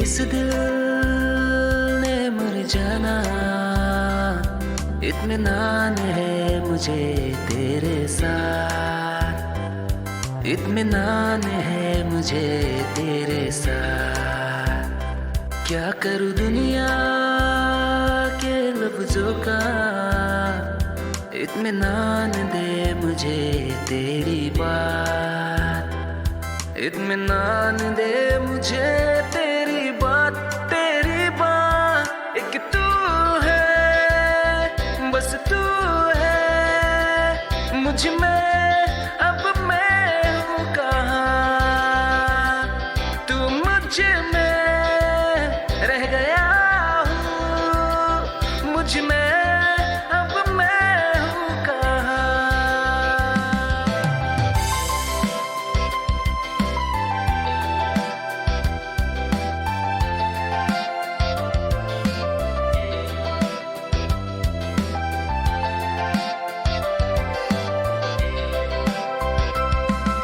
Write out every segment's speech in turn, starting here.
इस दिल ने मर जाना, इत्मीनान है मुझे तेरे साथ, इत्मीनान है मुझे तेरे साथ। क्या करूँ दुनिया के लफ्जों का, इत्मीनान दे मुझे तेरी बात, इत्मीनान दे मुझे तेरी बात, तेरी बात। एक तू है, बस तू है मुझ में, अब मैं हूँ कहाँ, तू मुझ में रह गया हूँ, मुझ में अब मैं हूँ कहाँ।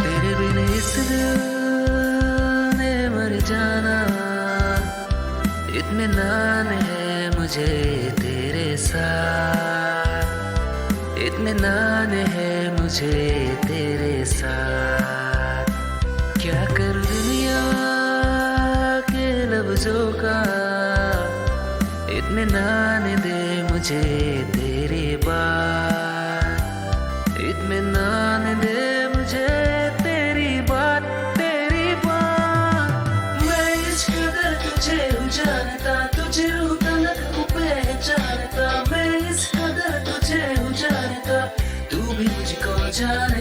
तेरे बिन इस दिल ने मर जाना, इत्मीनान है मुझे तेरे साथ, इत्मीनान है मुझे तेरे साथ। क्या करूँ दुनिया के लफ्जों का, इत्मीनान दे मुझे तेरी बात, इत्मीनान दे मुझे तेरी बात, तेरी बात। मैं इस कदर तुझे हूँ जानता, तुझे हूँ तलक हूँ पहचानता, मैं इस कदर तुझे हूँ जानता, तू भी मुझको जाने